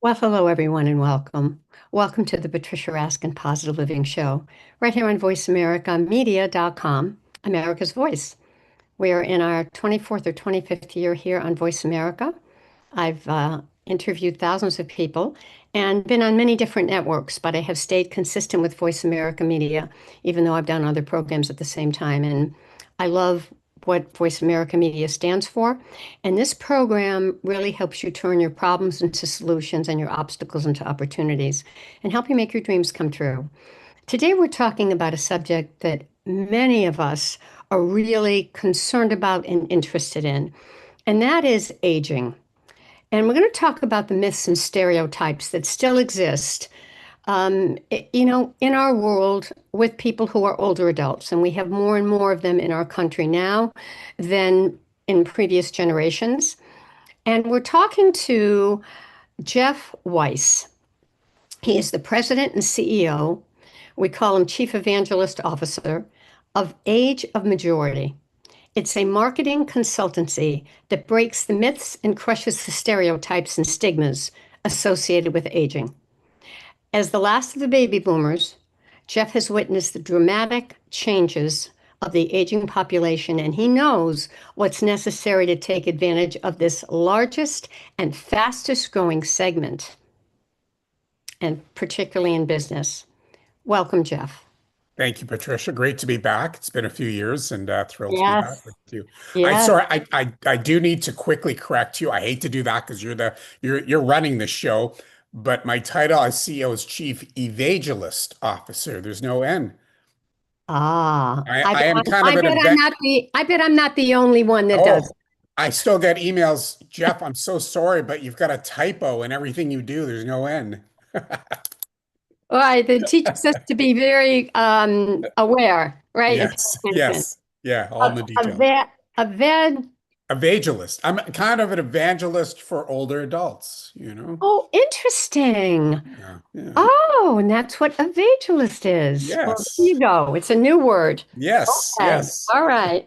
Well, hello, everyone, and welcome. Welcome to the Patricia Raskin Positive Living Show, right here on VoiceAmericaMedia.com, America's Voice. We are in our 24th or 25th year here on Voice America. I've interviewed thousands of people and been on many different networks, but I have stayed consistent with Voice America Media, even though I've done other programs at the same time. And I love what Voice America Media stands for. And this program really helps you turn your problems into solutions and your obstacles into opportunities and help you make your dreams come true. Today, we're talking about a subject that many of us are really concerned about and interested in, and that is aging. And we're going to talk about the myths and stereotypes that still exist, in our world with people who are older adults. And we have more and more of them in our country now than in previous generations. And we're talking to Jeff Weiss. He is the president and CEO. We call him Chief Evangelist Officer of Age of Majority. It's a marketing consultancy that breaks the myths and crushes the stereotypes and stigmas associated with aging. As the last of the baby boomers, Jeff has witnessed the dramatic changes of the aging population, and he knows what's necessary to take advantage of this largest and fastest growing segment, and particularly in business. Welcome, Jeff. Thank you, Patricia. Great to be back. It's been a few years and thrilled to be back Yes. with you. I Yes. sorry, I do need to quickly correct you. I hate to do that because you're running the show, but my title as CEO is Chief Evangelist Officer. There's no N. Ah, I am kind of I an bet I'm event. not the only one that does. Oh, I still get emails. Jeff, I'm so sorry, but you've got a typo in everything you do. There's no N. All right, that teaches us to be very aware, right? And Yes, pay attention. yes. Yeah, all in A, the a, details. va- a van. Evangelist. I'm kind of an evangelist for older adults, you know? Oh, interesting. Yeah, yeah. Oh, and that's what evangelist is. Well, there Yes. you go. It's a new word. Yes, Okay. yes. All right.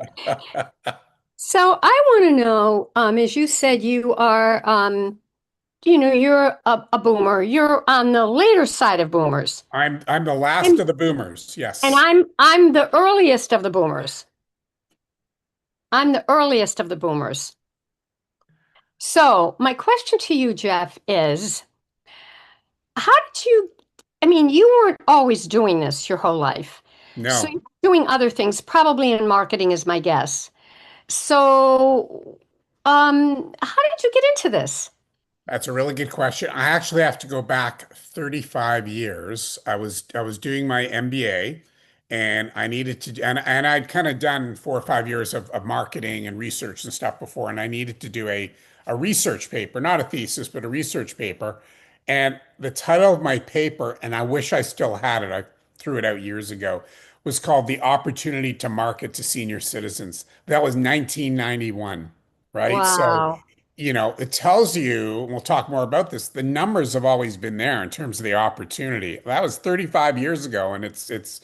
So I want to know, as you said, you're a boomer. You're on the later side of boomers. I'm the last And, of the boomers. and Yes. I'm the earliest of the boomers. I'm the earliest of the boomers. So my question to you, Jeff, is how did you, I mean, you weren't always doing this your whole life. So No, you're doing other things, probably in marketing is my guess. So, how did you get into this? that's a really good question. I actually have to go back 35 years. I was doing my MBA and I needed to and I'd kind of done 4 or 5 years of marketing and research and stuff before, and I needed to do a research paper, not a thesis, but a research paper. And the title of my paper, and I wish I still had it, I threw it out years ago, was called The Opportunity to Market to Senior Citizens. That was 1991, right? So Wow. it tells you, and we'll talk more about this, the numbers have always been there in terms of the opportunity. That was 35 years ago, and it's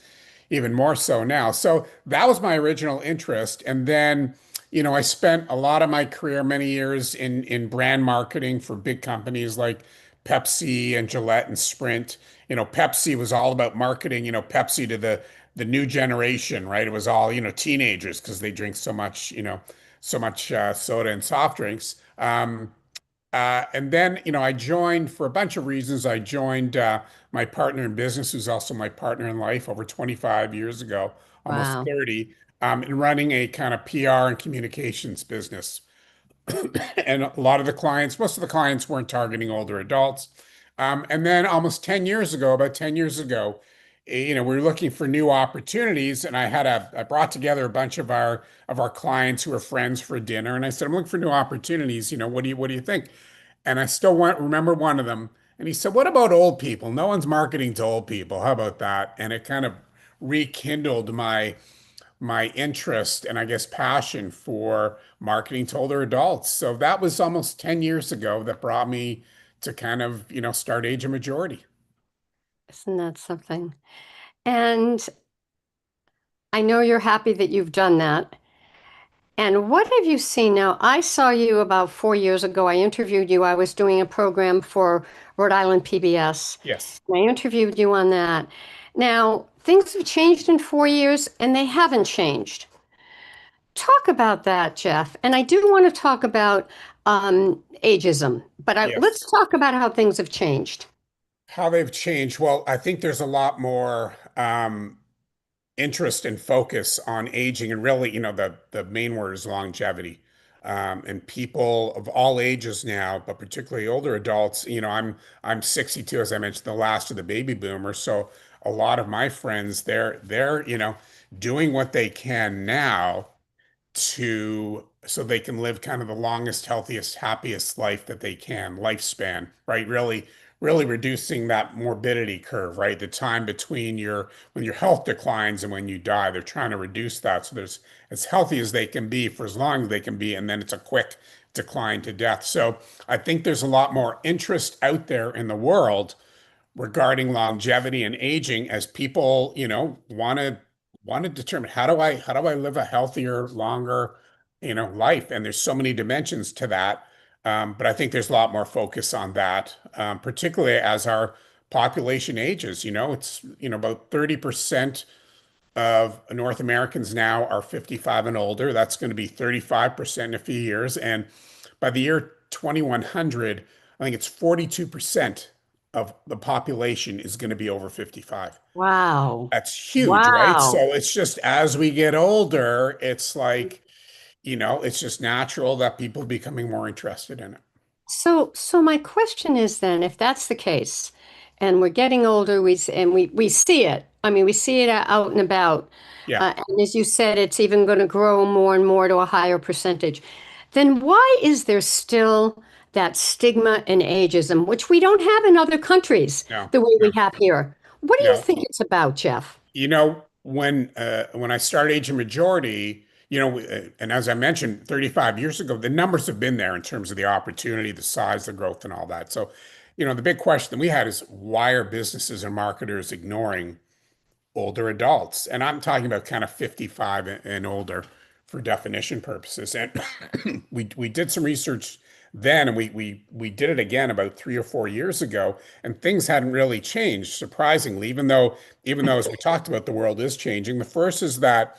even more so now. So that was my original interest. And then, I spent a lot of my career, many years in brand marketing for big companies like Pepsi and Gillette and Sprint. Pepsi was all about marketing, Pepsi to the new generation, right? It was all, teenagers because they drink so much soda and soft drinks. And then, I joined for a bunch of reasons. I joined my partner in business, who's also my partner in life over 25 years ago, almost Wow. 30, in running a kind of PR and communications business. And a lot of the clients, most of the clients weren't targeting older adults. And then almost 10 years ago, about 10 years ago, we were looking for new opportunities, and I brought together a bunch of our clients who are friends for dinner, and I said, I'm looking for new opportunities. What do you think? And I still remember one of them, and he said, what about old people? No one's marketing to old people. How about that? And it kind of rekindled my interest and I guess passion for marketing to older adults. So that was almost 10 years ago that brought me to kind of, start Age of Majority. Isn't that something? And I know you're happy that you've done that. And what have you seen now? I saw you about 4 years ago. I interviewed you. I was doing a program for Rhode Island PBS. Yes. And I interviewed you on that. Now, things have changed in 4 years, and they haven't changed. Talk about that, Jeff. And I do want to talk about ageism, but let's Yes. talk about how things have changed. How they've changed. Well, I think there's a lot more interest and focus on aging, and really, the main word is longevity. And people of all ages now, but particularly older adults, I'm 62, as I mentioned, the last of the baby boomers. So a lot of my friends, they're doing what they can now to so they can live kind of the longest, healthiest, happiest life that they can, lifespan, right? Really reducing that morbidity curve, right? The time between when your health declines and when you die, they're trying to reduce that so there's as healthy as they can be for as long as they can be, and then it's a quick decline to death. So I think there's a lot more interest out there in the world regarding longevity and aging as people, want to determine how do I live a healthier, longer, life. And there's so many dimensions to that. But I think there's a lot more focus on that, particularly as our population ages. It's, about 30% of North Americans now are 55 and older. That's going to be 35% in a few years. And by the year 2100, I think it's 42% of the population is going to be over 55. Wow. That's huge, right? So Wow. it's just as we get older, it's like, it's just natural that people are becoming more interested in it. So my question is then, if that's the case, and we're getting older, we see it. I mean, we see it out and about. Yeah. And as you said, it's even going to grow more and more to a higher percentage. Then why is there still that stigma and ageism, which we don't have in other countries No, the way we no, have here? What do you no. think it's about, Jeff? When I started Agent Majority, and as I mentioned, 35 years ago, the numbers have been there in terms of the opportunity, the size, the growth, and all that. So, the big question we had is why are businesses and marketers ignoring older adults? And I'm talking about kind of 55 and older for definition purposes. And we did some research then, and we did it again about 3 or 4 years ago, and things hadn't really changed, surprisingly, even though as we talked about, the world is changing. The first is that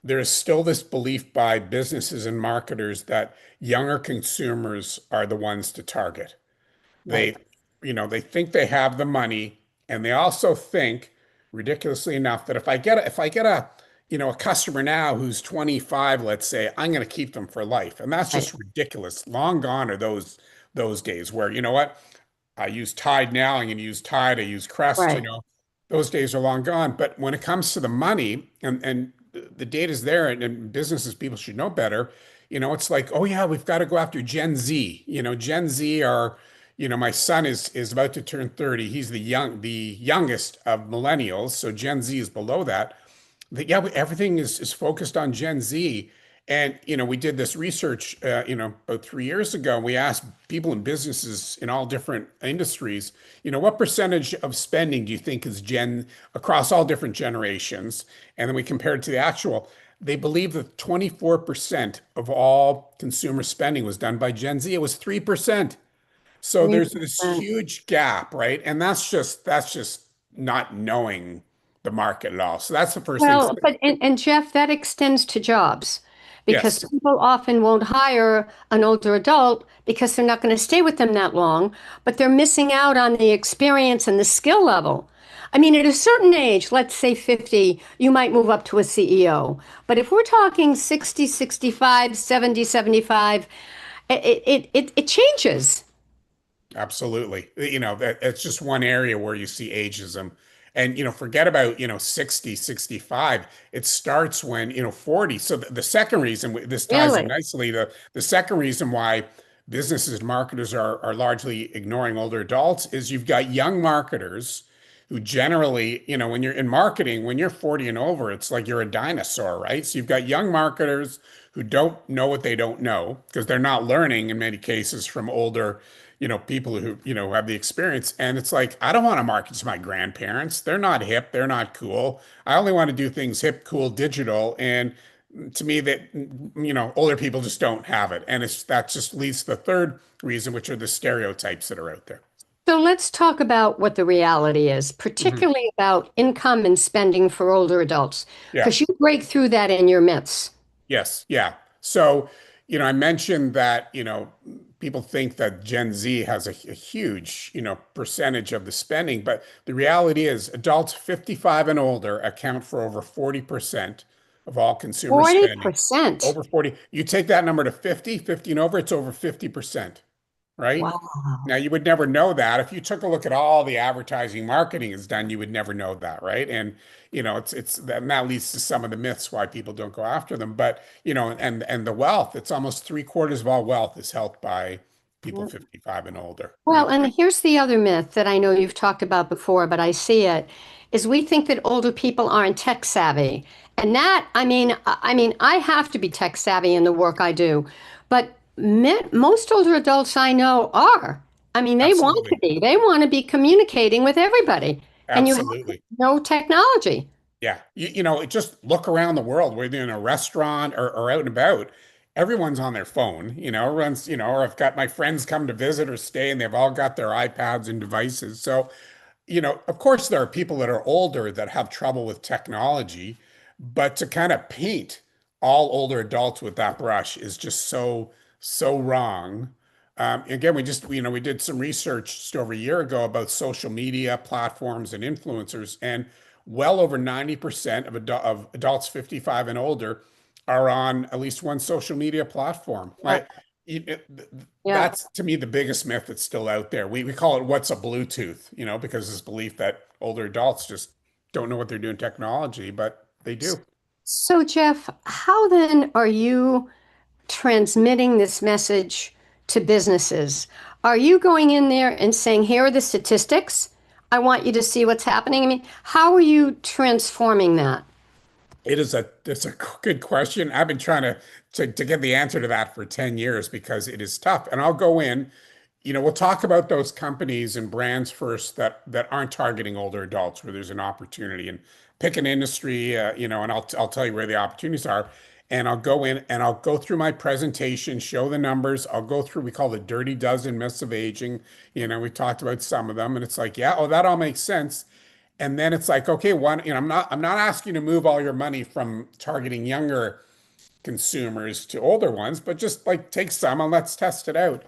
there is still this belief by businesses and marketers that younger consumers are the ones to target. Right, They think they have the money, and they also think, ridiculously enough, that if I get a customer now who's 25, let's say, I'm going to keep them for life. And that's right, just ridiculous. Long gone are those days where, you know what? I use Tide now, I'm going to use Tide, I use Crest, right, those days are long gone. But when it comes to the money and the data's there, and businesses, people should know better, it's like, oh yeah, we've got to go after Gen Z. Gen Z are, my son is about to turn 30. He's the youngest of millennials, so Gen Z is below that. Yeah, everything is focused on Gen Z. And, we did this research, about 3 years ago. And we asked people in businesses in all different industries, what percentage of spending do you think is across all different generations? And then we compared it to the actual. They believe that 24% of all consumer spending was done by Gen Z. It was 3%. So there's this 3%. huge gap, right? And that's just not knowing the market at all. So that's the first thing. Well, and Jeff, that extends to jobs because Yes, people often won't hire an older adult because they're not going to stay with them that long, but they're missing out on the experience and the skill level. I mean, at a certain age, let's say 50, you might move up to a CEO. But if we're talking 60, 65, 70, 75, it changes. absolutely. That it's just one area where you see ageism. And, forget about, 60, 65. It starts when, 40. So the second reason, this ties in Really? nicely, the second reason why businesses and marketers are largely ignoring older adults is you've got young marketers who generally, when you're in marketing, when you're 40 and over, it's like you're a dinosaur, right? So you've got young marketers who don't know what they don't know because they're not learning in many cases from older, people who, have the experience. And it's like, I don't want to market to my grandparents. They're not hip, they're not cool. I only want to do things hip, cool, digital. And to me that older people just don't have it, and that just leads to the third reason, which are the stereotypes that are out there. So let's talk about what the reality is, Mhm. particularly about income and spending for older adults, Yeah. because you break through that in your myths. Yes. Yeah. So, I mentioned that, people think that Gen Z has a huge, percentage of the spending, but the reality is adults 55 and older account for over 40% of all consumer spending. 40%. Over 40. You take that number to 50, 50 and over, it's over 50%, right? Now, Wow. you would never know that. If you took a look at all the advertising marketing is done, you would never know that, right? And and that leads to some of the myths why people don't go after them. But and the wealth, it's almost three-quarters of all wealth is held by people 55 and older, Well, right? and here's the other myth that I know you've talked about before, but I see it, is we think that older people aren't tech savvy. And that, I have to be tech savvy in the work I do, but most older adults I know are. I mean, they want to Absolutely. be. They want to be communicating with everybody, and you have to Absolutely. know technology. Yeah. Just look around the world, whether you're in a restaurant or out and about, everyone's on their phone, everyone's, or I've got my friends come to visit or stay and they've all got their iPads and devices. So, of course, there are people that are older that have trouble with technology, but to kind of paint all older adults with that brush is just so, so wrong. Again, we did some research just over a year ago about social media platforms and influencers, and well over 90% of adults 55 and older are on at least one social media platform. Yeah, Like, yeah. that's to me the biggest myth that's still out there. We call it what's a Bluetooth, because this belief that older adults just don't know what they're doing technology, but they do. So, Jeff, how then are you transmitting this message to businesses? Are you going in there and saying, here are the statistics? I want you to see what's happening? I mean, how are you transforming that? It's a good question. I've been trying to get the answer to that for 10 years because it is tough. And I'll go in, we'll talk about those companies and brands first that aren't targeting older adults where there's an opportunity, and pick an industry, and I'll tell you where the opportunities are. And I'll go in and I'll go through my presentation, show the numbers. I'll go through, we call the dirty dozen myths of aging. We talked about some of them, and it's like, yeah, oh, that all makes sense. And then it's like, okay, I'm not asking you to move all your money from targeting younger consumers to older ones, but just like take some and let's test it out.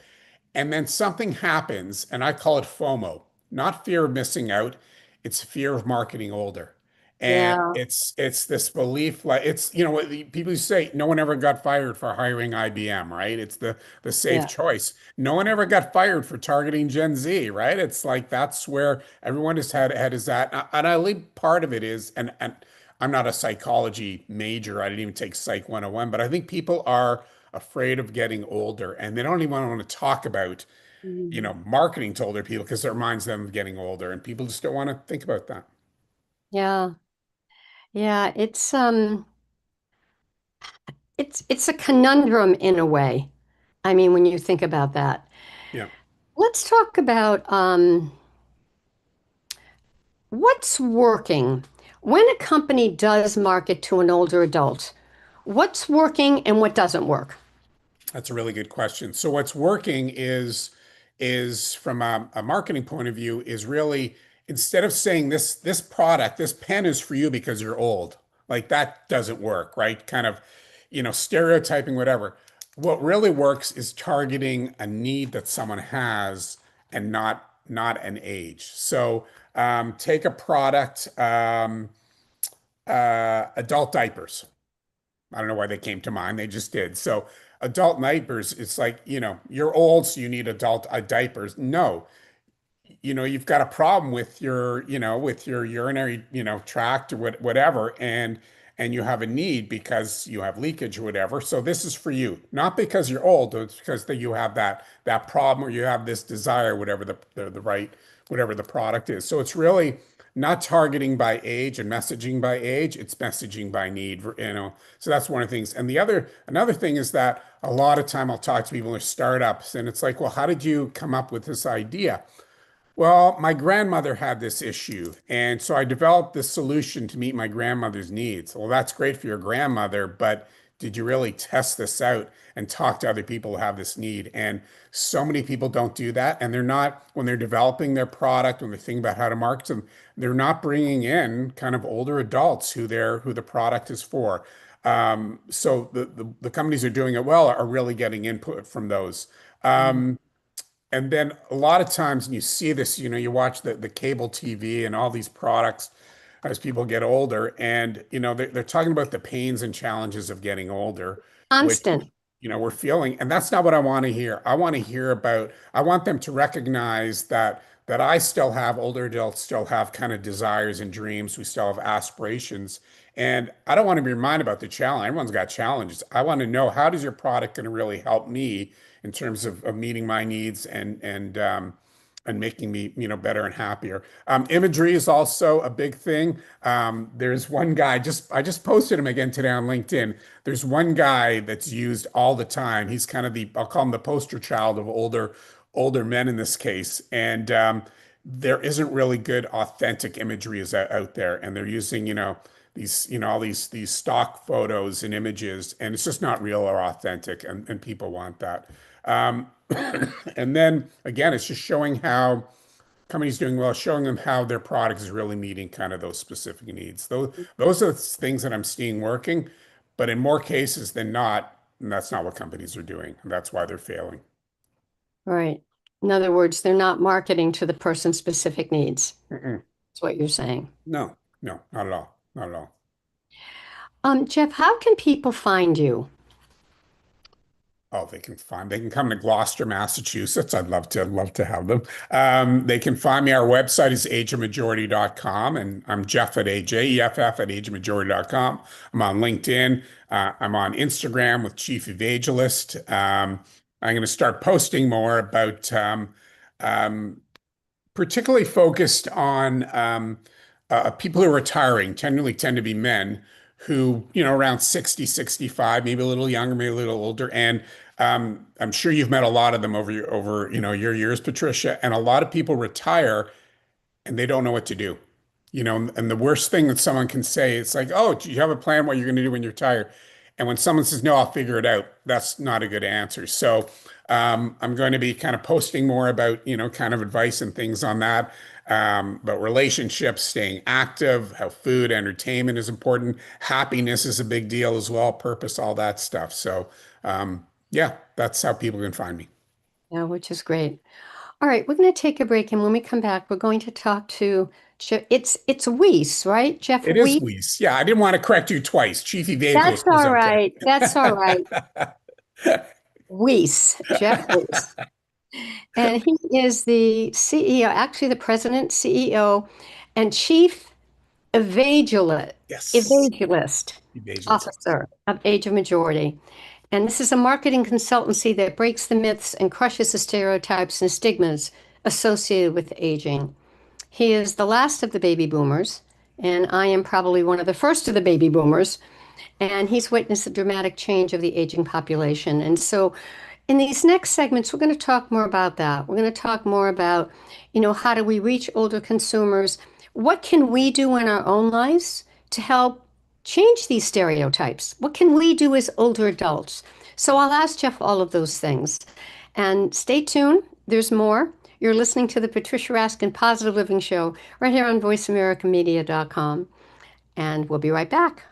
And then something happens, and I call it FOMO, not fear of missing out. It's fear of marketing older. And Yeah, it's this belief, like it's what people say, no one ever got fired for hiring IBM, right? It's the safe yeah. choice. No one ever got fired for targeting Gen Z, right? It's like that's where everyone has had is at. And I believe part of it is, and I'm not a psychology major. I didn't even take Psych 101, but I think people are afraid of getting older and they don't even want to talk about, Mm. marketing to older people because it reminds them of getting older and people just don't want to think about that. Yeah, yeah. It's a conundrum in a way. I mean, when you think about that. Yeah, Let's talk about what's working. When a company does market to an older adult, what's working and what doesn't work? that's a really good question. So what's working is from a marketing point of view is really instead of saying this product, this pen is for you because you're old, like that doesn't work, right? Kind of, stereotyping, whatever. What really works is targeting a need that someone has and not an age. So take a product, adult diapers. I don't know why they came to mind. They just did. So adult diapers, it's like, you're old, so you need adult diapers. No, you've got a problem with your urinary, tract or whatever, and you have a need because you have leakage or whatever. So this is for you, not because you're old, but it's because that you have that problem or you have this desire, whatever the right, whatever the product is. So it's really not targeting by age and messaging by age, it's messaging by need, So that's one of the things. And another thing is that a lot of time I'll talk to people in startups and it's like, well, how did you come up with this idea? Well, my grandmother had this issue, and so I developed this solution to meet my grandmother's needs. Well, that's great for your grandmother, but did you really test this out and talk to other people who have this need? And so many people don't do that, and they're not, when they're developing their product, when they think about how to market them, they're not bringing in kind of older adults who the product is for. So the companies who are doing it well are really getting input from those. Um, and then a lot of times, and you see this, you watch the cable TV and all these products as people get older, and they're talking about the pains and challenges of getting older, which Constant. we're feeling, and that's not what I want to hear. I want to hear about, I want them to recognize that I still have, older adults still have kind of desires and dreams. We still have aspirations. And I don't want to be reminded about the challenge. Everyone's got challenges. I want to know, how does your product going to really help me in terms of meeting my needs and making me, better and happier. Imagery is also a big thing. There's one guy, I just posted him again today on LinkedIn. There's one guy that's used all the time. He's kind of I'll call him the poster child of older men in this case. And there isn't really good authentic imagery is out there. And they're using, all these stock photos and images, and it's just not real or authentic, and people want that. Um, and then again, it's just showing how companies doing well, showing them how their product is really meeting kind of those specific needs. Those are the things that I'm seeing working, but in more cases than not, and that's not what companies are doing. And that's why they're failing. Right. In other words, they're not marketing to the person's specific needs. Mm-mm. That's what you're saying. No, no, not at all. Not at all. Jeff, how can people find you? Oh, they can come to Gloucester, Massachusetts. Love to have them. They can find me. Our website is ageofmajority.com, and I'm Jeff at AJEFF at ageofmajority.com. I'm on LinkedIn. I'm on Instagram with Chief Evangelist. I'm going to start posting more about um, particularly focused on people who are retiring, generally tend to be men who, around 60, 65, maybe a little younger, maybe a little older. And I'm sure you've met a lot of them over your years, Patricia. And a lot of people retire and they don't know what to do. And the worst thing that someone can say, it's like, oh, do you have a plan what you're going to do when you're tired? And when someone says, no, I'll figure it out, that's not a good answer. So I'm going to be kind of posting more about, kind of advice and things on that. But relationships, staying active, how food, entertainment is important. Happiness is a big deal as well, purpose, all that stuff. So yeah, that's how people can find me. Yeah, which is great. All right, we're going to take a break, and when we come back, we're going to talk to Jeff. It's Weiss, right? Jeff It is Weiss. Weiss. Yeah, I didn't want to correct you twice. Chief That's Evangelist was all okay. right. That's all right. Weiss, Jeff Weiss. And he is the CEO, actually the president, CEO, and chief evangelist, Yes, evangelist Evangelist. officer of Age of Majority. And this is a marketing consultancy that breaks the myths and crushes the stereotypes and stigmas associated with aging. He is the last of the baby boomers, and I am probably one of the first of the baby boomers. And he's witnessed the dramatic change of the aging population. And so, in these next segments, we're going to talk more about that. We're going to talk more about, how do we reach older consumers? What can we do in our own lives to help change these stereotypes? What can we do as older adults? So I'll ask Jeff all of those things. And stay tuned, there's more. You're listening to the Patricia Raskin Positive Living Show right here on voiceamericamedia.com. And we'll be right back.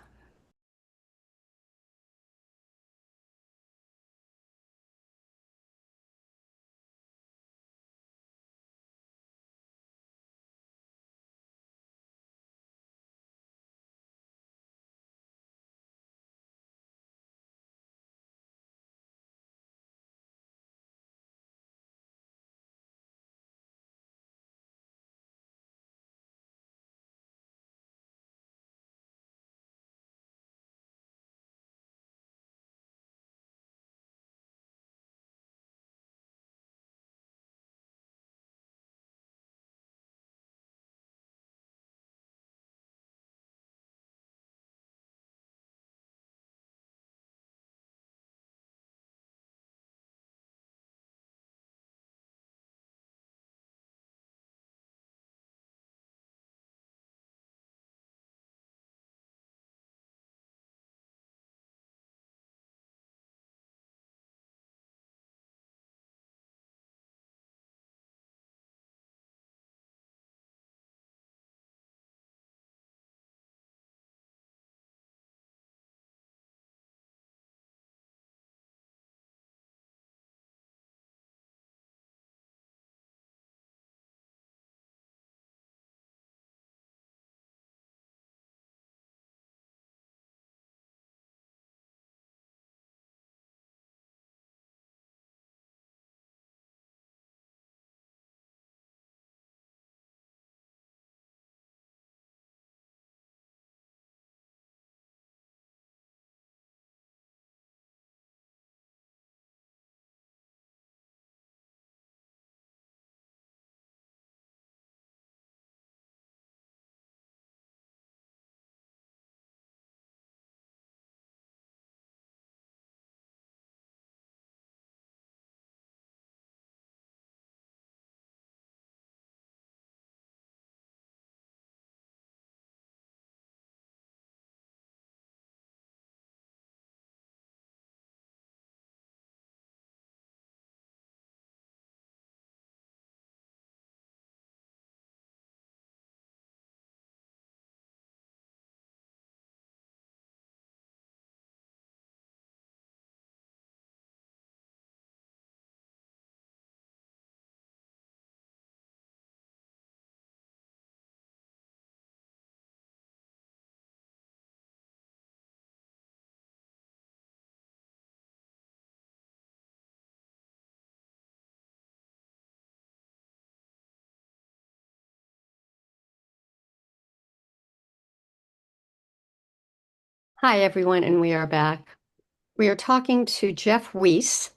Hi, everyone, and we are back. We are talking to Jeff Weiss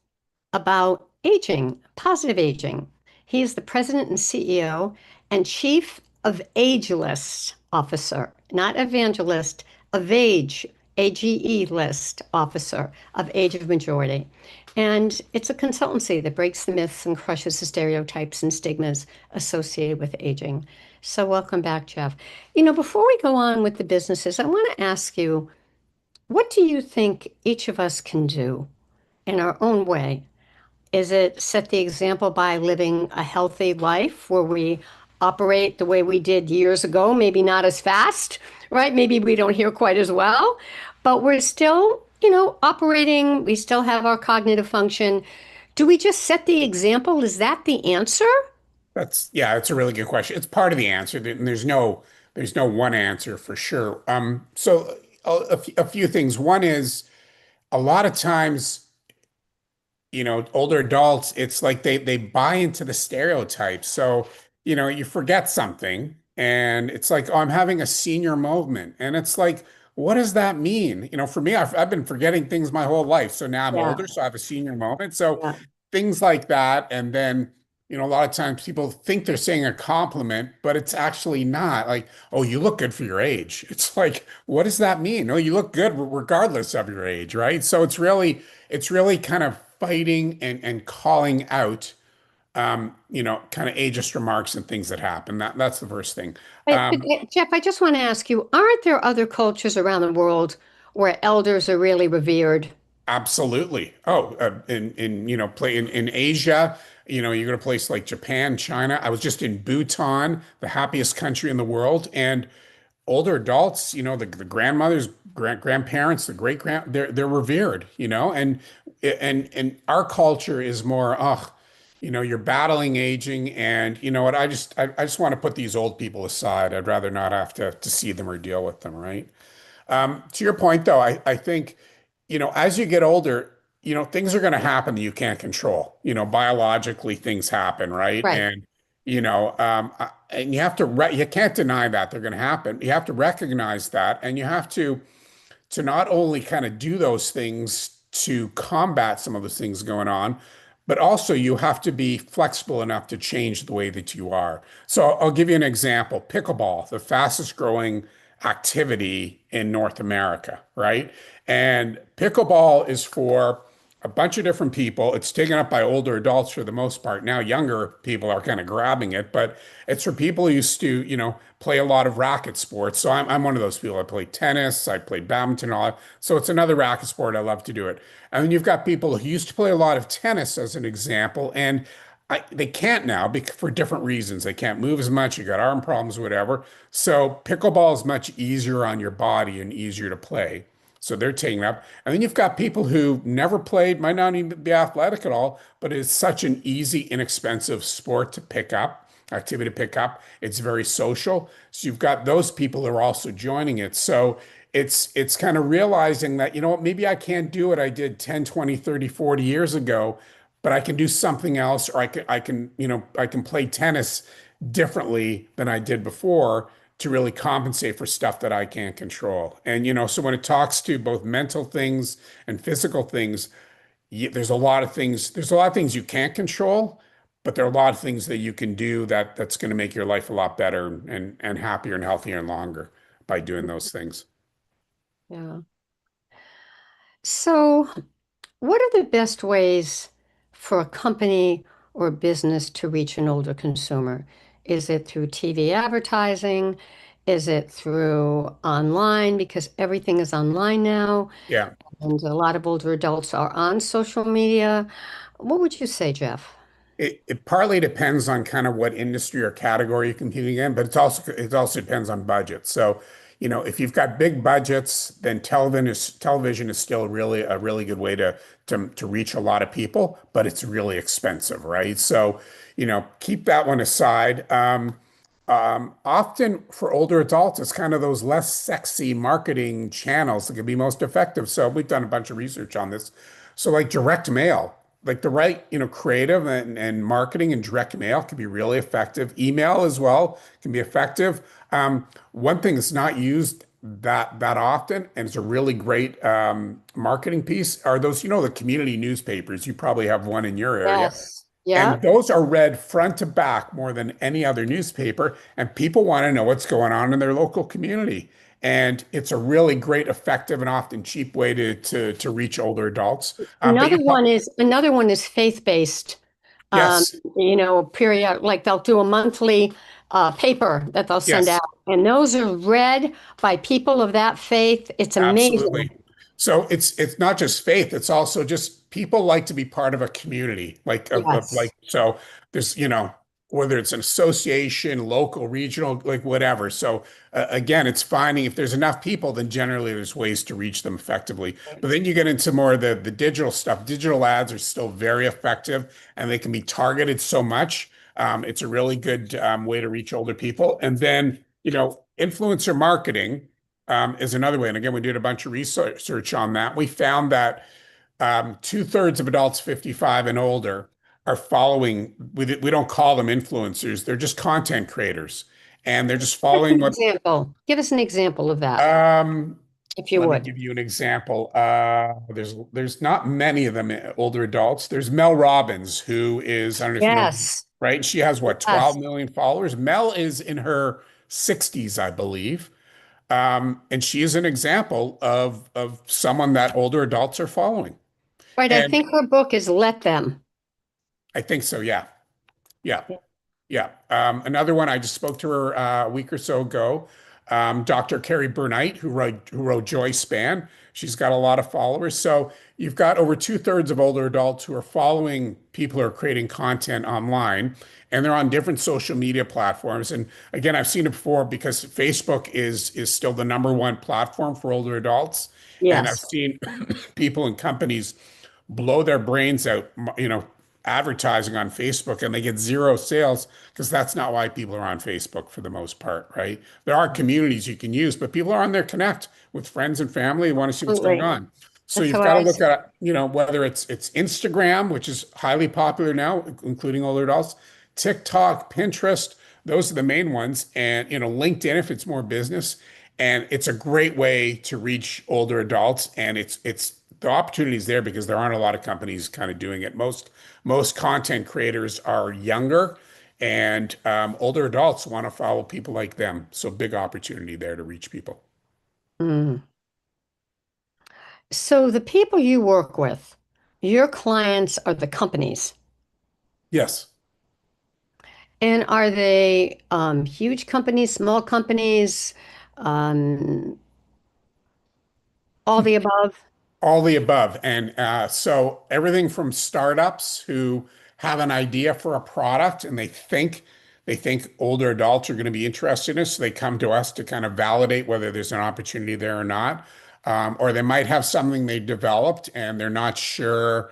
about aging, positive aging. He is the president and CEO and chief of agelist officer, not evangelist, of AGE list officer of Age of Majority. And it's a consultancy that breaks the myths and crushes the stereotypes and stigmas associated with aging. So, welcome back, Jeff. Before we go on with the businesses, I want to ask you, what do you think each of us can do in our own way? Is it set the example by living a healthy life where we operate the way we did years ago, maybe not as fast, right? Maybe we don't hear quite as well, but we're still, operating, we still have our cognitive function. Do we just set the example? Is that the answer? Yeah, that's a really good question. It's part of the answer. There's no one answer for sure. So a few things. One is a lot of times, older adults, it's like they buy into the stereotypes. So, you forget something and it's like, oh, I'm having a senior moment. And it's like, what does that mean? For me, I've been forgetting things my whole life. So now I'm Yeah, older, so I have a senior moment. So yeah. things like that. And then, a lot of times people think they're saying a compliment, but it's actually not like, oh, you look good for your age. It's like, what does that mean? No, you look good regardless of your age, right? So it's really kind of fighting and calling out, kind of ageist remarks and things that happen. That's the first thing. Jeff, I just want to ask you, aren't there other cultures around the world where elders are really revered? Absolutely. Oh, in play in Asia, you go to a place like Japan, China. I was just in Bhutan, the happiest country in the world, and older adults, the grandmothers, grandparents, the they're revered, and our culture is more, you're battling aging, and you know what? I just want to put these old people aside. I'd rather not have to see them or deal with them, right? To your point, though, I think, as you get older, things are going to happen that you can't control. Biologically, things happen, right? Right. And you have to, you can't deny that they're going to happen. You have to recognize that, and you have to not only kind of do those things to combat some of those things going on, but also you have to be flexible enough to change the way that you are. So I'll give you an example. Pickleball, the fastest growing activity in North America, right? And pickleball is for a bunch of different people. It's taken up by older adults for the most part. Now younger people are kind of grabbing it, but it's for people who used to, play a lot of racket sports. So I'm one of those people. I play tennis, I play badminton, all that. So it's another racket sport. I love to do it. And then you've got people who used to play a lot of tennis, as an example, and they can't now for different reasons. They can't move as much. You got arm problems, whatever. So pickleball is much easier on your body and easier to play. So they're taking it up. And then you've got people who never played, might not even be athletic at all, but it's such an easy, inexpensive sport to pick up, activity to pick up. It's very social. So you've got those people who are also joining it. So it's kind of realizing that, what, maybe I can't do what I did 10, 20, 30, 40 years ago, but I can do something else, or I can play tennis differently than I did before to really compensate for stuff that I can't control. And so when it talks to both mental things and physical things, there's a lot of things you can't control, but there are a lot of things that you can do that's going to make your life a lot better and happier and healthier and longer by doing those things. Yeah. So, what are the best ways for a company or business to reach an older consumer? Is it through TV advertising? Is it through online? Because everything is online now, Yeah. and a lot of older adults are on social media. What would you say, Jeff? It partly depends on kind of what industry or category you're competing in, but it also depends on budget. So, if you've got big budgets, then television is still really a really good way to reach a lot of people, but it's really expensive, right? So, keep that one aside. Often for older adults, it's kind of those less sexy marketing channels that can be most effective. So we've done a bunch of research on this. So like direct mail, like the right, creative and marketing and direct mail can be really effective. Email as well can be effective. One thing that's not used that often, and it's a really great marketing piece, are those, the community newspapers. You probably have one in your area. Yes. Yeah. And those are read front to back more than any other newspaper, and people want to know what's going on in their local community. And it's a really great, effective, and often cheap way to reach older adults. But Another one is faith-based. Um, yes, period, like they'll do a monthly paper that they'll send out, yes. and those are read by people of that faith. It's amazing. Absolutely. So it's not just faith, it's also just people like to be part of a community. Yes. Like so there's, whether it's an association, local, regional, like whatever. So again, it's finding if there's enough people, then generally there's ways to reach them effectively. But then you get into more of the digital stuff. Digital ads are still very effective and they can be targeted so much. It's a really good way to reach older people. And then, influencer marketing is another way. And again, we did a bunch of research on that. We found that two-thirds of adults 55 and older are following, we don't call them influencers, they're just content creators. And they're just Give us following an what, example. Give us an example of that, um, if you let me would. give you an example. There's not many of them older adults. There's Mel Robbins, who is, I don't know if you know, Yes. right? She has what, 12 Yes. million followers. Mel is in her 60s, I believe. And she is an example of someone that older adults are following. Right. I And think her book is Let Them. I think so, yeah. Yeah. Yeah. Another one, I just spoke to her a week or so ago. Dr. Carrie Burnite, who wrote Joy Span. She's got a lot of followers. So you've got over two-thirds of older adults who are following people who are creating content online, and they're on different social media platforms. And again, I've seen it before because Facebook is still the number one platform for older adults. And I've Yes. seen people and companies blow their brains out, advertising on Facebook and they get zero sales because that's not why people are on Facebook for the most part, right? There are communities you can use, but people are on there connect with friends and family and want to see what's going Absolutely. on. So That's you've how got to I look see. at, whether it's Instagram, which is highly popular now, including older adults, TikTok, Pinterest, those are the main ones. And, LinkedIn, if it's more business. And it's a great way to reach older adults. And it's the opportunity is there because there aren't a lot of companies kind of doing it. Most content creators are younger, and older adults want to follow people like them. So big opportunity there to reach people. Mm. So the people you work with, your clients are the companies. Yes. And are they huge companies, small companies, um, all the above? All the above. And so everything from startups who have an idea for a product and they think older adults are going to be interested in it. So they come to us to kind of validate whether there's an opportunity there or not. Or they might have something they developed and they're not sure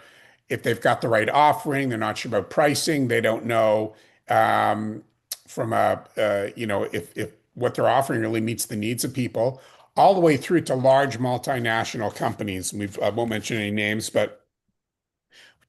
if they've got the right offering. They're not sure about pricing. They don't know um, from if what they're offering really meets the needs of people all the way through to large multinational companies. I won't mention any names, but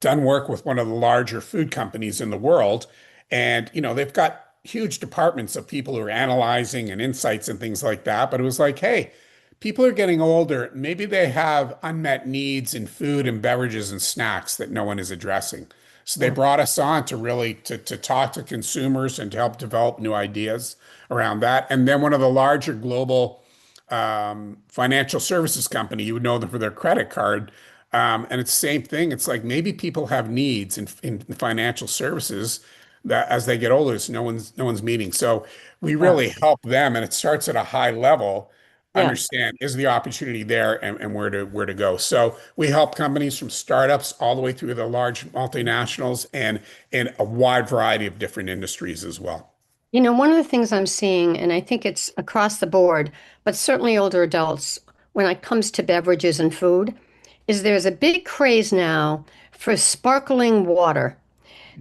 done work with one of the larger food companies in the world. And, they've got huge departments of people who are analyzing and insights and things like that. But it was like, hey, people are getting older. Maybe they have unmet needs in food and beverages and snacks that no one is addressing. So they Yeah. brought us on to really to talk to consumers and to help develop new ideas around that. And then one of the larger global financial services company, you would know them for their credit card. And it's the same thing. It's like maybe people have needs in financial services that as they get older, it's no one's meeting. So we really Yes. help them, and it starts at a high level. Yes. Understand is the opportunity there and where to go. So we help companies from startups all the way through the large multinationals and in a wide variety of different industries as well. One of the things I'm seeing, and I think it's across the board, but certainly older adults, when it comes to beverages and food, is there's a big craze now for sparkling water.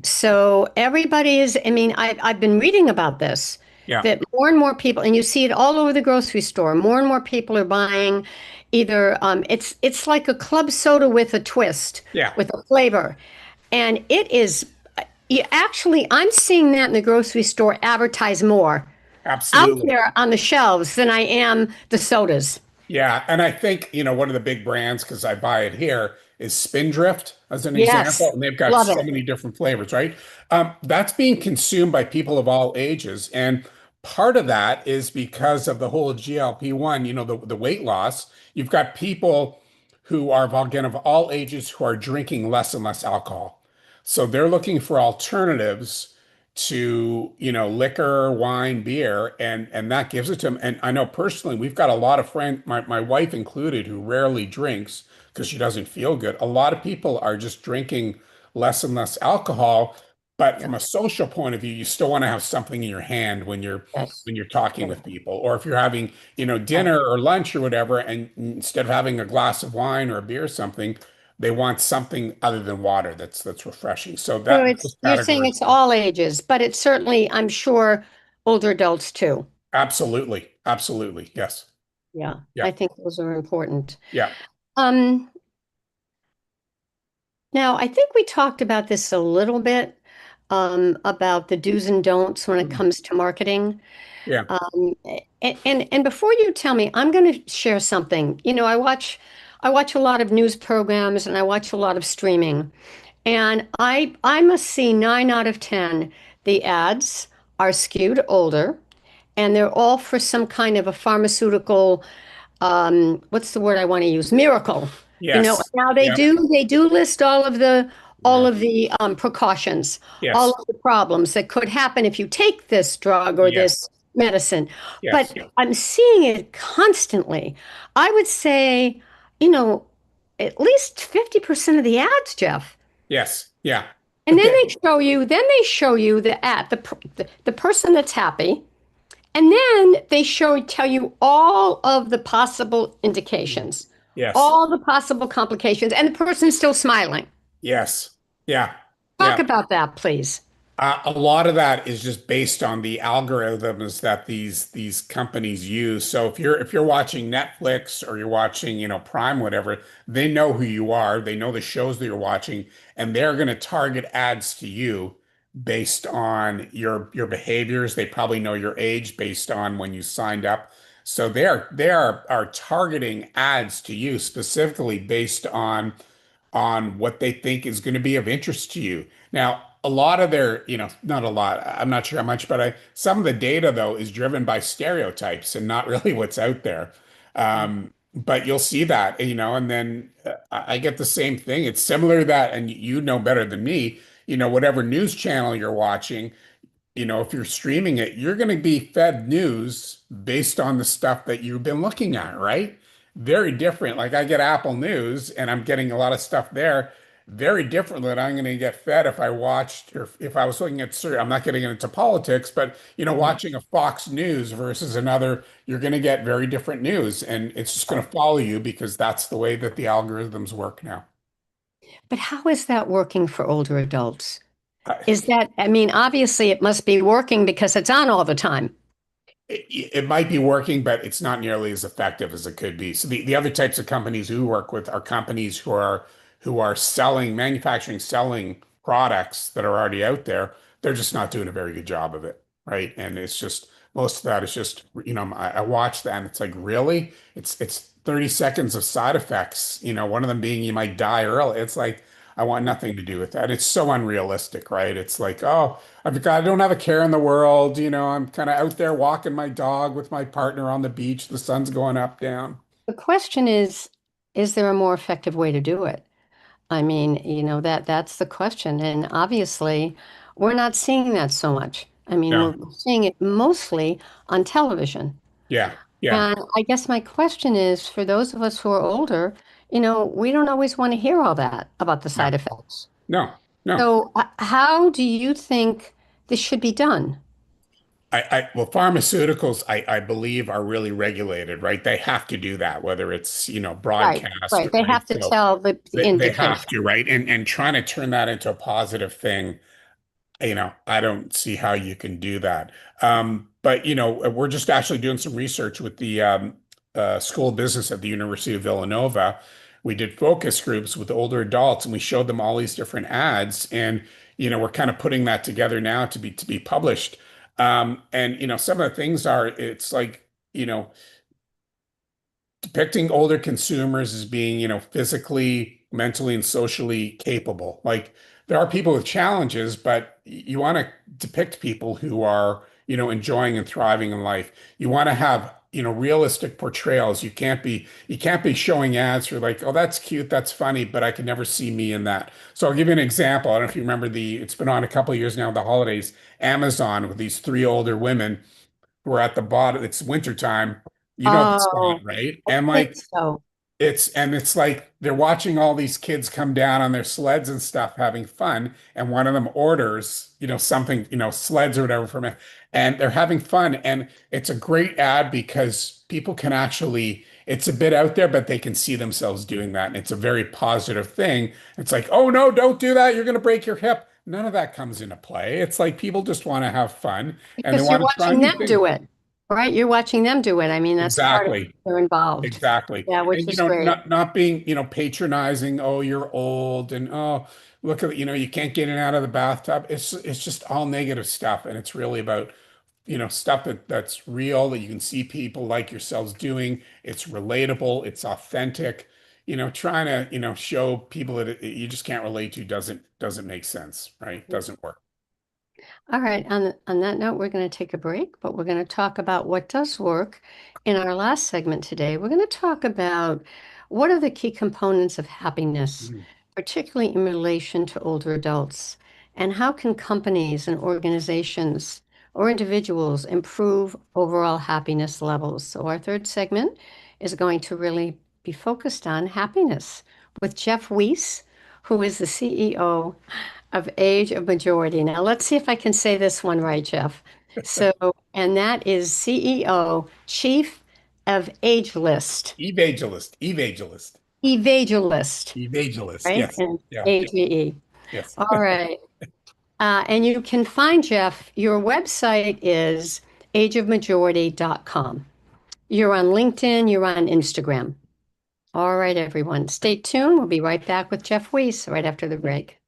So everybody is, I mean, I've been reading about this, Yeah, that more and more people, and you see it all over the grocery store, more and more people are buying either, it's like a club soda with a twist, yeah. with a flavor. And it is, I'm seeing that in the grocery store advertise more. out Absolutely. there on the shelves than I am the sodas. Yeah, and I think, one of the big brands, because I buy it here, is Spindrift as an example, Yes, and they've got love so it. many different flavors, right? That's being consumed by people of all ages, and part of that is because of the whole GLP-1, the weight loss. You've got people who are, again, of all ages who are drinking less and less alcohol. So they're looking for alternatives to, liquor, wine, beer, and that gives it to them. And I know personally, we've got a lot of friends, my wife included, who rarely drinks because she doesn't feel good. A lot of people are just drinking less and less alcohol. But Yeah. from a social point of view, you still want to have something in your hand when you're Yes. talking Yeah. with people, or if you're having, Right. dinner or lunch or whatever, and instead of having a glass of wine or a beer or something, they want something other than water that's refreshing. So So that it's those you're saying categories. it's all ages, but it's certainly, I'm sure, older adults too. Absolutely. Absolutely. Yes. Yeah, Yeah. I think those are important. Yeah. Um, Now I think we talked about this a little bit, about the do's and don'ts when it Mhm. comes to marketing. Yeah. And before you tell me, I'm going to share something. I watch a lot of news programs and I watch a lot of streaming. And I must see 9 out of 10 the ads are skewed older and they're all for some kind of a pharmaceutical, what's the word I want to use? Miracle. Yes. Now they Yeah. do list all Yeah. of the precautions, all Yes. of the problems that could happen if you take this drug or this Yes. medicine. Yes. But I'm seeing it constantly. I would say, you know, at least 50% of the ads, Jeff. Yes. Yeah. And But then then, they show you the ad, the person that's happy, and then tell you all of the possible indications, yes. all the possible complications, and the person's still smiling. Yes. Yeah. Talk Yeah. about that, please. A lot of that is just based on the algorithms that these companies use. So if you're watching Netflix or you're watching, Prime, whatever, they know who you are. They know the shows that you're watching, and they're going to target ads to you based on your behaviors. They probably know your age based on when you signed up. So they are targeting ads to you specifically based on what they think is going to be of interest to you. Now, a lot of their, not a lot, I'm not sure how much, but some of the data though is driven by stereotypes and not really what's out there. But you'll see that, and then I get the same thing. It's similar to that, and you know better than me, whatever news channel you're watching, if you're streaming it, you're going to be fed news based on the stuff that you've been looking at, right? Very different. Like I get Apple News and I'm getting a lot of stuff there. Very different than I'm going to get fed if I watched or if I was looking at certain, I'm not getting into politics, but watching a Fox News versus another, you're going to get very different news and it's just going to follow you because that's the way that the algorithms work now. But how is that working for older adults? I, I mean, obviously it must be working because it's on all the time. it might be working, but it's not nearly as effective as it could be. So the other types of companies we work with are companies who are manufacturing, selling products that are already out there. They're just not doing a very good job of it, right? And it's just most of that is just, I watch that and it's like, really? It's 30 seconds of side effects, one of them being you might die early. It's like, I want nothing to do with that. It's so unrealistic, right? It's like, oh, I don't have a care in the world. I'm kind of out there walking my dog with my partner on the beach. The sun's going up, down. The question is there a more effective way to do it? I mean, that's the question. And obviously, we're not seeing that so much. I mean, Yeah. we're seeing it mostly on television. Yeah. Yeah. And I guess my question is for those of us who are older, we don't always want to hear all that about the No. side effects. No. No. So, how do you think this should be done? Well, pharmaceuticals, I believe are really regulated, right? They have to do that, whether it's, Right, broadcast, right. They right? have to So tell the they have indication. to, right? And trying to turn that into a positive thing, I don't see how you can do that. But we're just actually doing some research with the School of Business at the University of Villanova. We did focus groups with older adults, and we showed them all these different ads. And we're kind of putting that together now to be published. And some of the things are, it's like, depicting older consumers as being, physically, mentally, and socially capable. Like there are people with challenges, but you want to depict people who are, enjoying and thriving in life. You want to have, realistic portrayals. You can't be showing ads for like, oh, that's cute, that's funny, but I can never see me in that. So I'll give you an example. I don't know if you remember it's been on a couple of years now, the holidays, Amazon with these three older women who are at the bottom. It's wintertime. You know the spot, Oh, right? I And think like so. it's like they're watching all these kids come down on their sleds and stuff, having fun. And one of them orders, something, sleds or whatever from it, and they're having fun. And it's a great ad because people can actually, it's a bit out there, but they can see themselves doing that. And it's a very positive thing. It's like, oh no, don't do that. You're going to break your hip. None of that comes into play. It's like people just want to have fun and they Because you're want to try watching new them things. do it, right? You're watching them do it. I mean, that's part of it. Exactly. They're involved. Exactly. Yeah, which And is great. not being, patronizing, oh, you're old and oh, look at, you can't get in and out of the bathtub. It's just all negative stuff. And it's really about, stuff that's real that you can see people like yourselves doing. It's relatable, it's authentic. Trying to, show people that you just can't relate to doesn't make sense, right? Doesn't work. All right, on that note, we're going to take a break, but we're going to talk about what does work. In our last segment today, we're going to talk about what are the key components of happiness, Mhm. particularly in relation to older adults, and how can companies and organizations or individuals improve overall happiness levels. So our third segment is going to really be focused on happiness with Jeff Weiss, who is the CEO of age of majority. Now, let's see if I can say this one right, Jeff. So, and that is CEO, Chief of Age List, Evangelist, evangelist, Evangelist, evangelist. right? Yes. And Yeah. AGE. Yes. All right. And you can find Jeff, your website is ageofmajority.com. You're on LinkedIn, you're on Instagram. All right, everyone. Stay tuned. We'll be right back with Jeff Weiss right after the break.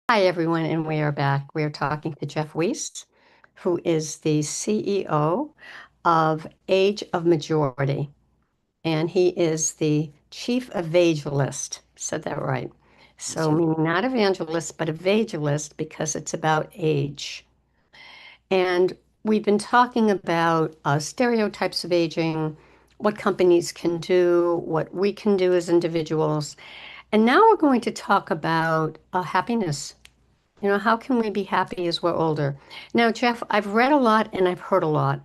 Hi, everyone, and we are back. We are talking to Jeff Weiss, who is the CEO of Age of Majority, and he is the Chief Evangelist. Said that right. That's So, right. meaning not evangelist, but evangelist because it's about age. And we've been talking about stereotypes of aging, what companies can do, what we can do as individuals. And now we're going to talk about happiness. How can we be happy as we're older? Now, Jeff, I've read a lot and I've heard a lot.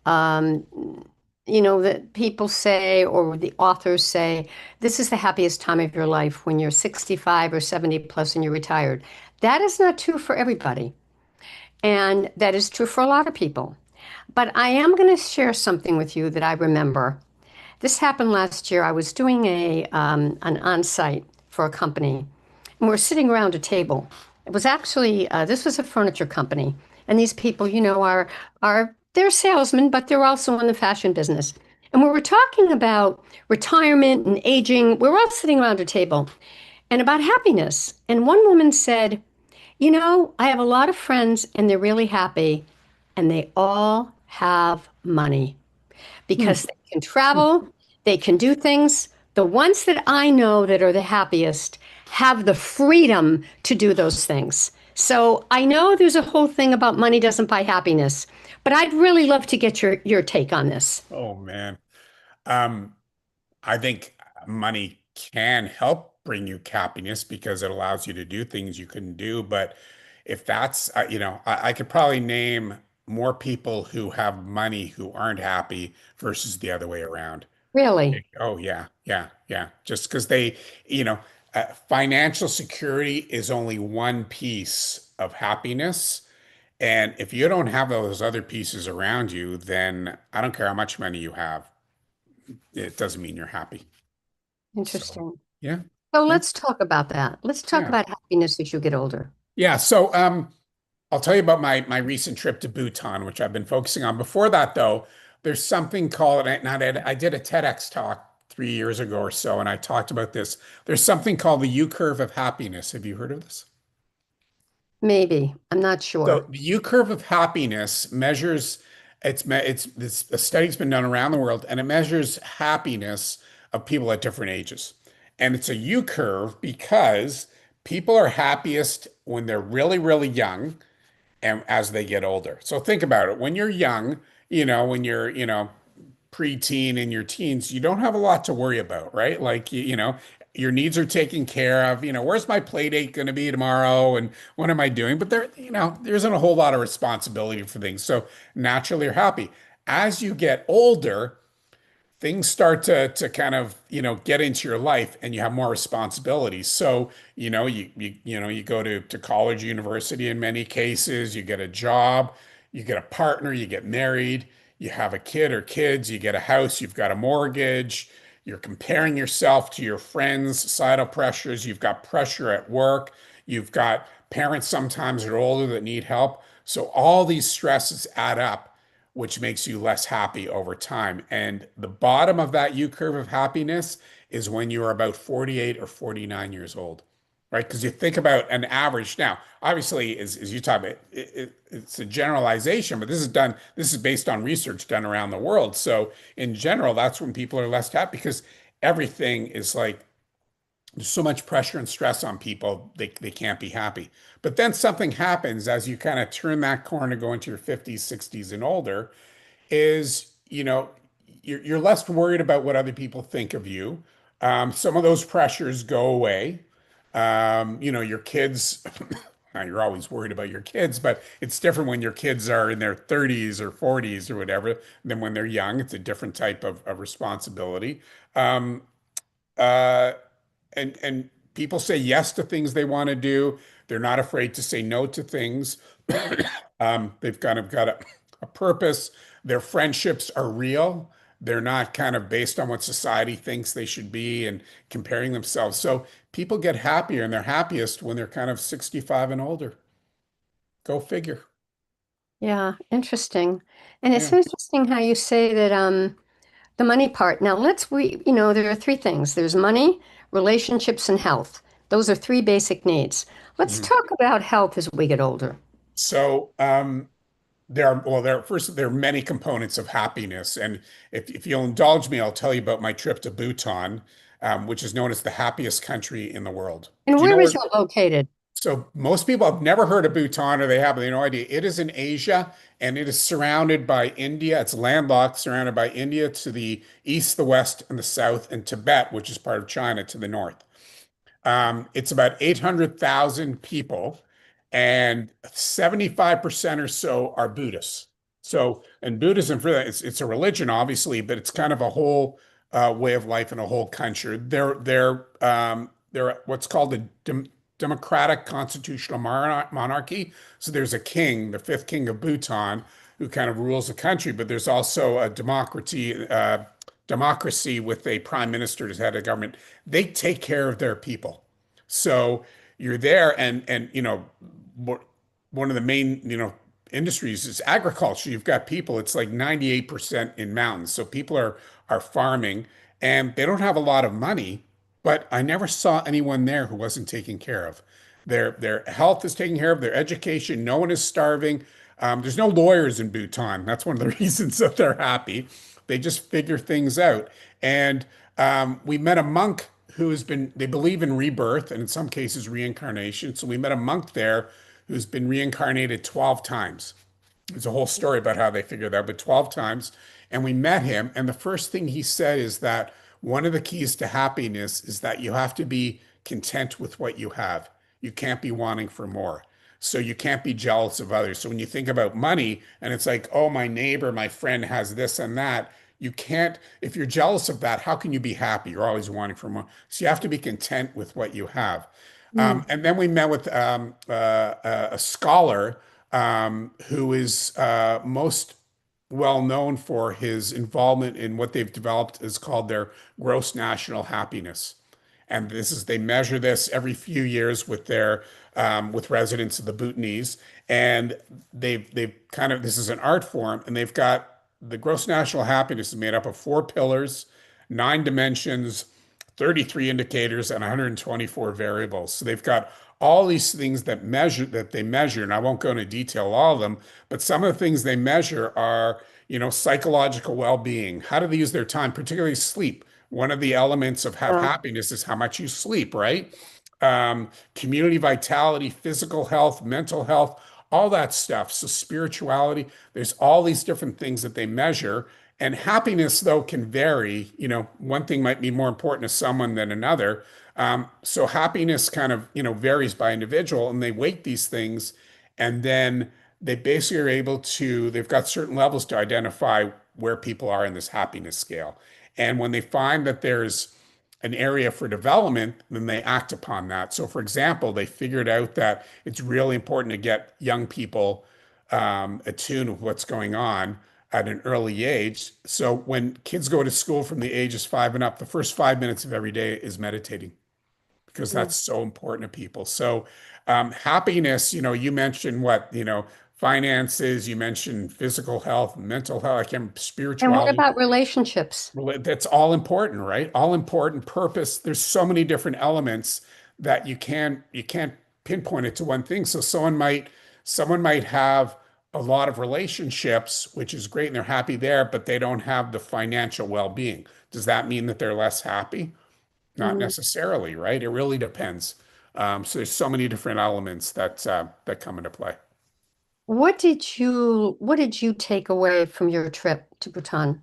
Um, that people say, or the authors say, this is the happiest time of your life when you're 65 or 70 plus and you're retired. That is not true for everybody. And that is true for a lot of people. But I am going to share something with you that I remember. This happened last year. I was doing an on-site for a company, and we're sitting around a table. It was actually this was a furniture company, and these people, are they're salesmen, but they're also in the fashion business. And we were talking about retirement and aging. We were all sitting around a table and about happiness. And one woman said, you know, I have a lot of friends and they're really happy and they all have money Hmm. because they can travel, they can do things. The ones that I know that are the happiest have the freedom to do those things. So I know there's a whole thing about money doesn't buy happiness, but I'd really love to get your take on this. Oh man. Um, I think money can help bring you happiness because it allows you to do things you couldn't do. But if that's, I could probably name more people who have money who aren't happy versus the other way around. Really Oh yeah, yeah, yeah. Just because you know, financial security is only one piece of happiness. And if you don't have those other pieces around you, then I don't care how much money you have, it doesn't mean you're happy. So interesting. yeah, So yeah, let's talk about that. Let's talk yeah. about happiness as you get older. Yeah. So I'll tell you about my recent trip to Bhutan, which I've been focusing on. Before that, though, there's something called, and I did a TEDx talk 3 years ago or so, and I talked about this. There's something called the U curve of happiness. Have you heard of this? Maybe. I'm not So sure. the U curve of happiness measures it's this a study's been done around the world, and it measures happiness of people at different ages. And it's a U curve because people are happiest when they're really, really young and as they get older. So think about it. When you're young, when you're, preteen in your teens, you don't have a lot to worry about, right? Like, your needs are taken care of. Where's my play date going to be tomorrow? And what am I doing? But there isn't a whole lot of responsibility for things. So naturally you're happy. As you get older, things start to kind of get into your life and you have more responsibilities. So you go to college, university in many cases, you get a job, you get a partner, you get married, you have a kid or kids, you get a house, you've got a mortgage, you're comparing yourself to your friends, societal pressures, you've got pressure at work, you've got parents sometimes that are older that need help. So all these stresses add up, which makes you less happy over time. And the bottom of that U curve of happiness is when you are about 48 or 49 years old, right? Because you think about an average now, obviously, as you talk about, it's a generalization, but this is based on research done around the world. So in general, that's when people are less happy because everything is like there's so much pressure and stress on people, they can't be happy. But then something happens as you kind of turn that corner, go into your 50s, 60s, and older, is, you're less worried about what other people think of you. Some of those pressures go away. Your kids, now you're always worried about your kids, but it's different when your kids are in their 30s or 40s or whatever than when they're young. It's a different type of responsibility. Um, uh, and people say yes to things they want to do. They're not afraid to say no to things. They've kind of got a purpose. Their friendships are real. They're not kind of based on what society thinks they should be and comparing themselves. So people get happier and they're happiest when they're kind of 65 and older. Go figure. Yeah, interesting. And it's Yeah. interesting how you say that the money part. Now there are three things. There's money, relationships, and health. Those are three basic needs. Let's Mhm. talk about health as we get older. So, there are many components of happiness. And if you'll indulge me, I'll tell you about my trip to Bhutan, which is known as the happiest country in the world. And Do you where know is where? it located? So most people have never heard of Bhutan or they have no idea. It is in Asia and it is surrounded by India. It's landlocked, surrounded by India to the east, the west, and the south, and Tibet, which is part of China, to the north. It's about 800,000 people, and 75% or so are Buddhists. So, and Buddhism for that, it's a religion, obviously, but it's kind of a whole way of life and a whole culture. They're what's called a democratic constitutional monarchy. So there's a king, the fifth king of Bhutan, who kind of rules the country, but there's also a democracy with a prime minister as head of government. They take care of their people. So you're there, and one of the main industries is agriculture. You've got people, it's like 98% in mountains. So people are farming and they don't have a lot of money, but I never saw anyone there who wasn't taken care of. Their health is taken care of, their education, no one is starving. There's no lawyers in Bhutan. That's one of the reasons that they're happy. They just figure things out. And we met a monk who has been, they believe in rebirth and in some cases reincarnation. So we met a monk there who's been reincarnated 12 times. There's a whole story about how they figured that, but 12 times. And we met him. And the first thing he said is that one of the keys to happiness is that you have to be content with what you have. You can't be wanting for more. So you can't be jealous of others. So when you think about money and it's like, oh, my neighbor, my friend has this and that, you can't, if you're jealous of that, how can you be happy? You're always wanting for more. So you have to be content with what you have. Mm. And then we met with a scholar who is most well known for his involvement in what they've developed is called their gross national happiness. And this is they measure this every few years with their with residents of the Bhutanese, and they've kind of this is an art form, and they've got the gross national happiness is made up of four pillars, nine dimensions, 33 indicators, and 124 variables. So they've got all these things that they measure, and I won't go into detail all of them, but some of the things they measure are, psychological well-being. How do they use their time, particularly sleep? One of the elements of have Yeah. happiness is how much you sleep, right? Community vitality, physical health, mental health, all that stuff. So spirituality, there's all these different things that they measure. And happiness, though, can vary. One thing might be more important to someone than another. So happiness kind of, varies by individual, and they weight these things, and then they basically are able to, they've got certain levels to identify where people are in this happiness scale. And when they find that there's an area for development, then they act upon that. So, for example, they figured out that it's really important to get young people attuned with what's going on at an early age. So, when kids go to school from the ages 5 and up, the first 5 minutes of every day is meditating because Mm. that's so important to people. So, happiness, you mentioned what, finances, you mentioned physical health, mental health, like And what spirituality. about relationships? Well, that's all important, right? All important purpose. There's so many different elements that you can't pinpoint it to one thing. So someone might have a lot of relationships, which is great, and they're happy there, but they don't have the financial well-being. Does that mean that they're less happy? Not Mm. necessarily, right? It really depends. So there's so many different elements that come into play. What did you take away from your trip to Bhutan?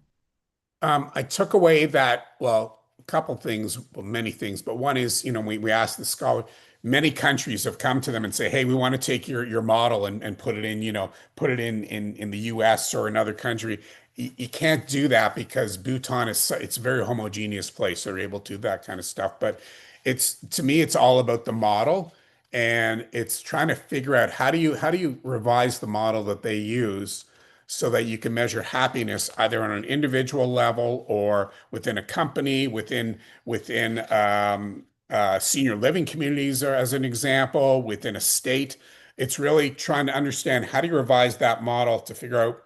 I took away that, well, a couple things, well, many things, but one is, we asked the scholar, many countries have come to them and say, hey, we want to take your model and put it in, put it in the US or another country. You can't do that because Bhutan it's a very homogeneous place. They're able to do that kind of stuff. But to me, it's all about the model, and it's trying to figure out how do you revise the model that they use so that you can measure happiness either on an individual level or within a company, within senior living communities, or as an example, within a state. It's really trying to understand how do you revise that model to figure out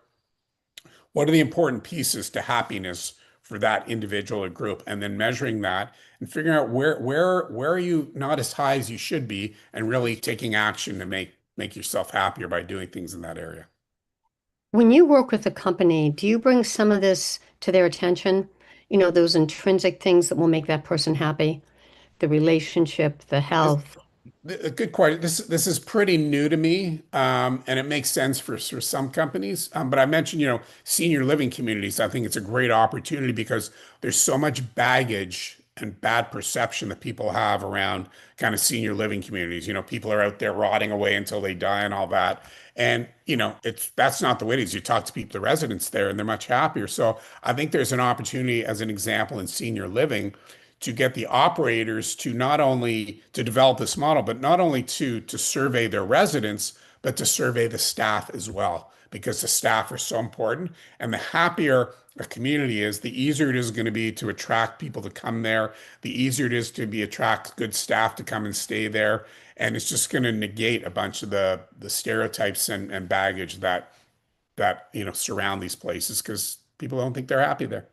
what are the important pieces to happiness for that individual or group, and then measuring that and figuring out where are you not as high as you should be, and really taking action to make yourself happier by doing things in that area. When you work with a company, do you bring some of this to their attention? Those intrinsic things that will make that person happy, the relationship, the health. A good question. This is pretty new to me, and it makes sense for some companies. But I mentioned, senior living communities. I think it's a great opportunity because there's so much baggage and bad perception that people have around kind of senior living communities. People are out there rotting away until they die and all that. And that's not the way it is. You talk to people, the residents there, and they're much happier. So I think there's an opportunity, as an example, in senior living to get the operators to not only to develop this model, but not only to survey their residents, but to survey the staff as well, because the staff are so important. And the happier a community is, the easier it is going to be to attract people to come there, the easier it is to be attract good staff to come and stay there. and it's just going to negate a bunch of the stereotypes and baggage that surround these places because people don't think they're happy there.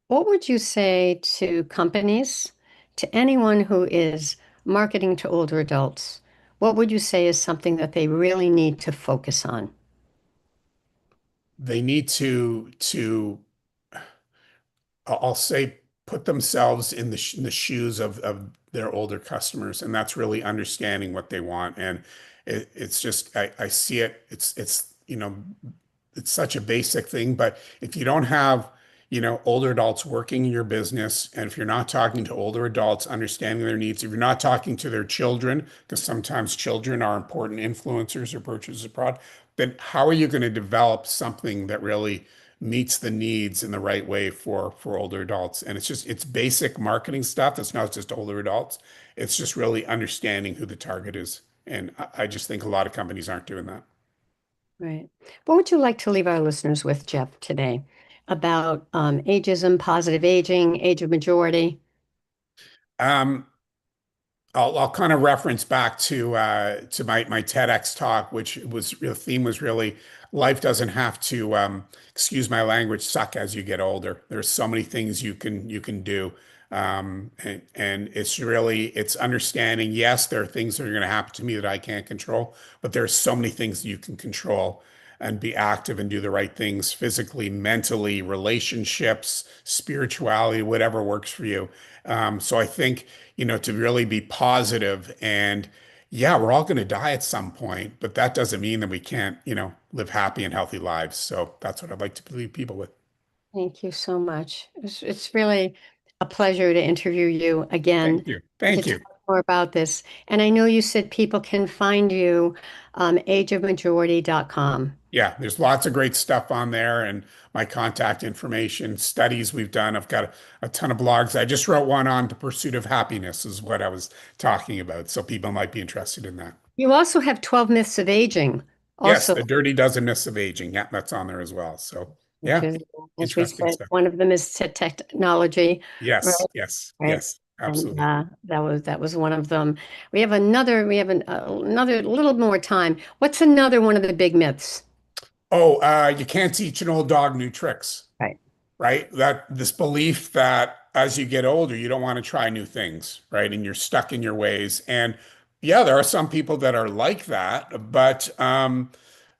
What would you say to companies, to anyone who is marketing to older adults? What would you say is something that they really need to focus on? They need to I'll say put themselves in in the shoes of their older customers, and that's really understanding what they want. And it's just I see it. It's such a basic thing, but if you don't have, older adults working in your business, and if you're not talking to older adults, understanding their needs, if you're not talking to their children, because sometimes children are important influencers or purchasers abroad, then how are you going to develop something that really meets the needs in the right way for older adults? And it's basic marketing stuff. It's not just older adults. It's just really understanding who the target is. And I just think a lot of companies aren't doing that. Right. What would you like to leave our listeners with, Jeff, today about ageism, positive aging, age of majority? Um, I'll kind of reference back to my TEDx talk, which was the theme was really life doesn't have to excuse my language, suck as you get older. There's so many things you can do. And it's understanding, yes, there are things that are going to happen to me that I can't control, but there's so many things you can control and be active and do the right things physically, mentally, relationships, spirituality, whatever works for you. So I think, to really be positive and yeah, we're all going to die at some point, but that doesn't mean that we can't, live happy and healthy lives. So that's what I'd like to leave people with. Thank you so much. It's really a pleasure to interview you Thank again you. and to Thank you. talk more about this. And I know you said people can find you ageofmajority.com. Yeah, there's lots of great stuff on there and my contact information, studies we've done. I've got a ton of blogs. I just wrote one on the pursuit of happiness is what I was talking about. So people might be interested in that. You also have 12 myths of aging, Yes, also, the dirty dozen myths of aging. Yeah, that's on there as well. So which yeah, is, as we interesting said, stuff. one of them is technology, right? Yes, yes, Right. yes, And absolutely. that was one of them. We have another little more time. What's another one of the big myths? Oh, you can't teach an old dog new tricks, Right. right? That this belief that as you get older, you don't want to try new things, right? And you're stuck in your ways. And yeah, there are some people that are like that, but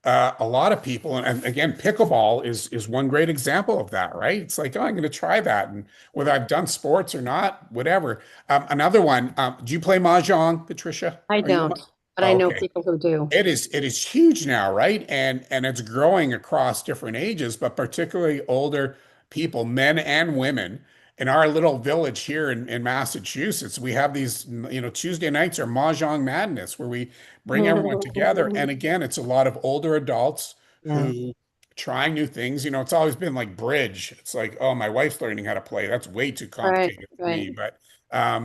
a lot of people, and again, pickleball is one great example of that, right? It's like, oh, I'm going to try that, and whether I've done sports or not, whatever. Another one. Do you play mahjong, Patricia? I Are you? don't, but I Oh, know okay. people who do. It is huge now, right? And it's growing across different ages, but particularly older people, men and women. In our little village here in Massachusetts, we have these, Tuesday nights are Mahjong Madness where we bring everyone together. And again, it's a lot of older adults Yeah, who trying new things. It's always been like bridge. It's like, oh, my wife's learning how to play. That's way too right, complicated for right, me. But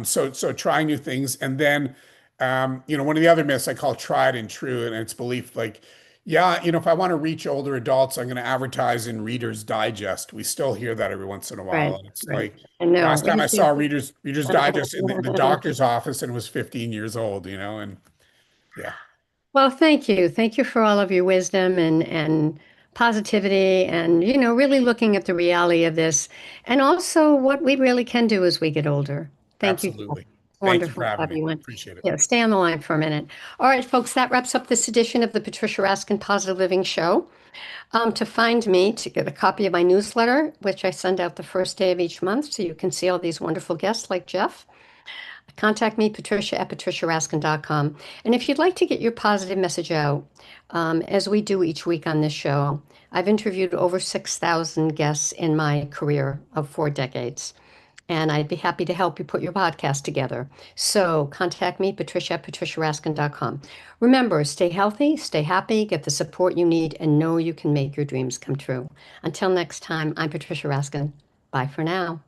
so trying new things. And then one of the other myths I call tried and true, and it's belief like, yeah, if I want to reach older adults, I'm going to advertise in Reader's Digest. We still hear that every once in a while. right, And it's right. like, I know. last time I saw Anything. Reader's Digest in the doctor's office and was 15 years old, and yeah, Well, thank you. Thank you for all of your wisdom and positivity and, really looking at the reality of this and also what we really can do as we get older. Thank you, Jeff. absolutely. Thank you for Wonderful to having have me. you in. Appreciate it. Yeah, stay on the line for a minute. All right, folks, that wraps up this edition of the Patricia Raskin Positive Living Show. To find me, to get a copy of my newsletter, which I send out the first day of each month, so you can see all these wonderful guests like Jeff. Contact me, Patricia at patriciaraskin.com. And if you'd like to get your positive message out, as we do each week on this show, I've interviewed over 6,000 guests in my career of 4 decades. And I'd be happy to help you put your podcast together. So contact me, Patricia at patriciaraskin.com. Remember, stay healthy, stay happy, get the support you need, and know you can make your dreams come true. Until next time, I'm Patricia Raskin. Bye for now.